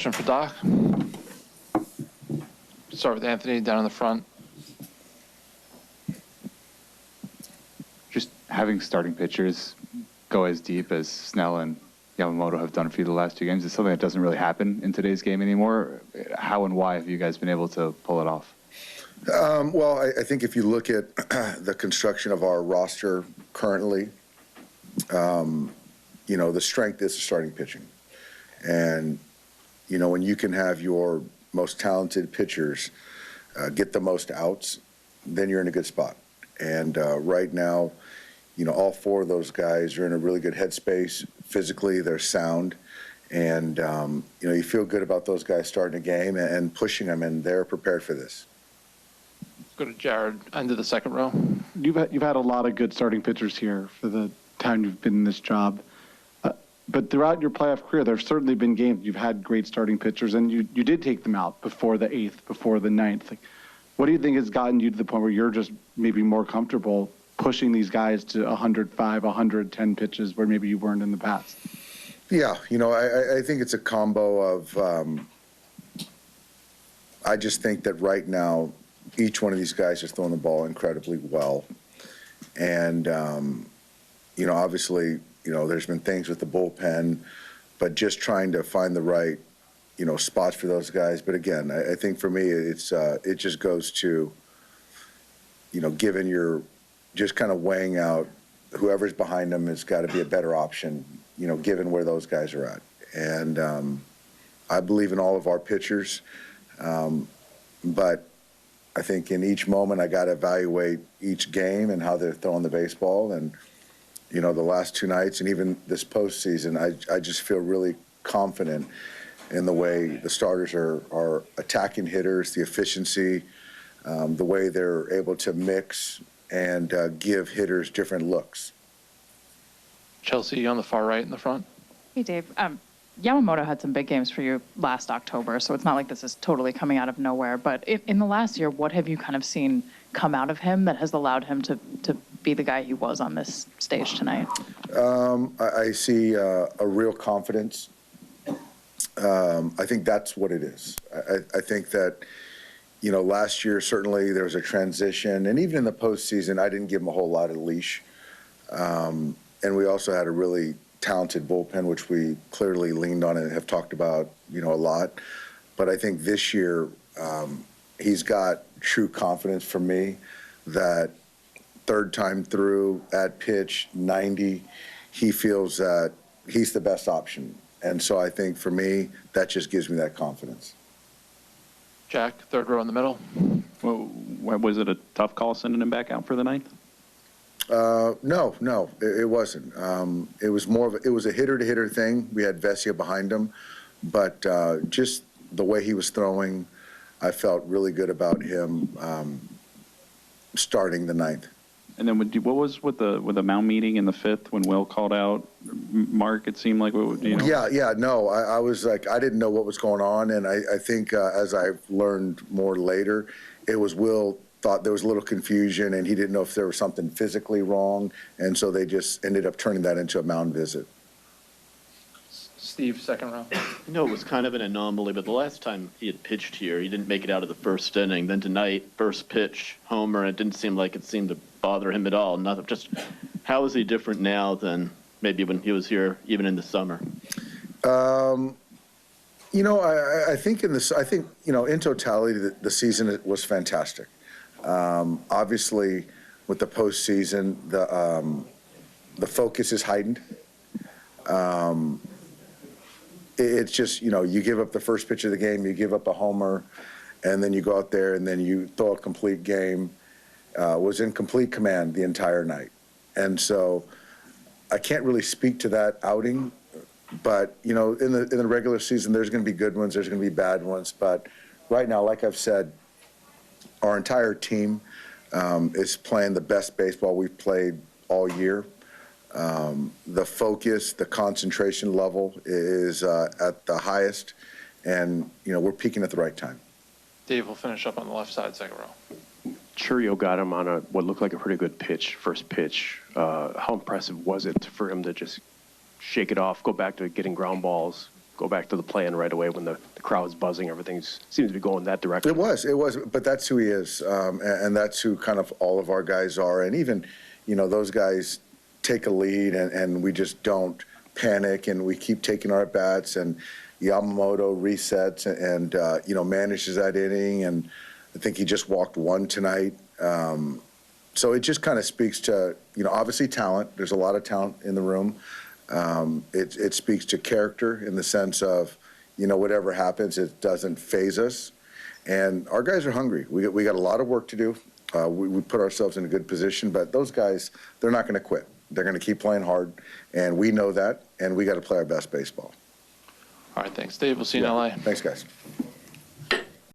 Question for Doc. Start with Anthony down in the front. Just having starting pitchers go as deep as Snell and Yamamoto have done for you the last 2 games is something that doesn't really happen in today's game anymore. How and why have you guys been able to pull it off? Well, I think if you look at the construction of our roster currently, you know, the strength is starting pitching. And, you know, when you can have your most talented pitchers get the most outs, then you're in a good spot. And right now, you know, all 4 of those guys are in a really good headspace. Physically, they're sound. And, you know, you feel good about those guys starting a game and pushing them, and they're prepared for this. Let's go to Jared, end of the second row. You've had a lot of good starting pitchers here for the time you've been in this job. But throughout your playoff career, there have certainly been games you've had great starting pitchers, and you did take them out before the 8th, before the 9th. Like, what do you think has gotten you to the point where you're just maybe more comfortable pushing these guys to 105, 110 pitches where maybe you weren't in the past? Yeah, you know, I think it's a combo of I just think that right now each one of these guys is throwing the ball incredibly well. And, you know, obviously, you know, there's been things with the bullpen, but just trying to find the right, you know, spots for those guys. But again, I think for me, it's it just goes to, you know, given your, just kind of weighing out whoever's behind them has got to be a better option, you know, given where those guys are at. And I believe in all of our pitchers, but I think in each moment I got to evaluate each game and how they're throwing the baseball. And, you know, the last 2 nights and even this postseason, I just feel really confident in the way the starters are attacking hitters, the efficiency, the way they're able to mix and give hitters different looks. Chelsea on the far right in the front. Hey, Dave. Yamamoto had some big games for you last October, so it's not like this is totally coming out of nowhere. But in the last year, what have you kind of seen come out of him that has allowed him to be the guy he was on this stage tonight? I see a real confidence. I think that's what it is. I think that, you know, last year certainly there was a transition, and even in the postseason, I didn't give him a whole lot of leash. And we also had a really talented bullpen, which we clearly leaned on and have talked about, you know, a lot. But I think this year he's got true confidence for me that 3rd time through at pitch 90, he feels that he's the best option. And so I think for me, that just gives me that confidence. Jack, 3rd row in the middle. Well, was it a tough call sending him back out for the 9th? No, it wasn't. It was more of it was a hitter-to-hitter thing. We had Vesia behind him, but just the way he was throwing, I felt really good about him starting the 9th. And then what was with the mound meeting in the 5th when Will called out Mark? It seemed like, you know. Yeah. No, I was like, I didn't know what was going on, and I think as I've learned more later, it was Will thought there was a little confusion, and he didn't know if there was something physically wrong, and so they just ended up turning that into a mound visit. Steve, 2nd row. No, it was kind of an anomaly, but the last time he had pitched here, he didn't make it out of the 1st inning. Then tonight, 1st pitch, homer, and it didn't seem like it seemed to bother him at all. Nothing. Just how is he different now than maybe when he was here, even in the summer? You know, I think you know, in totality, the season was fantastic. Obviously, with the postseason, the focus is heightened. It's just, you know, you give up the 1st pitch of the game, you give up a homer, and then you go out there and then you throw a complete game. Was in complete command the entire night. And so I can't really speak to that outing, but, you know, in the regular season, there's going to be good ones, there's going to be bad ones. But right now, like I've said, our entire team is playing the best baseball we've played all year. The focus, the concentration level is at the highest, and, you know, we're peaking at the right time. Dave will finish up on the left side, 2nd row. Churio got him on what looked like a pretty good pitch, 1st pitch. How impressive was it for him to just shake it off, go back to getting ground balls, go back to the plan right away when the crowd's buzzing. Everything seems to be going that direction. It was, but that's who he is, and that's who kind of all of our guys are. And even, those guys take a lead, and we just don't panic, and we keep taking our at-bats, and Yamamoto resets and manages that inning, and I think he just walked one tonight. So it just kind of speaks to, obviously talent. There's a lot of talent in the room. It speaks to character in the sense of, whatever happens, it doesn't phase us. And our guys are hungry. We got a lot of work to do. We put ourselves in a good position, but those guys, they're not going to quit. They're going to keep playing hard, and we know that, and we got to play our best baseball. All right, thanks, Dave. We'll see you in LA. Thanks, guys.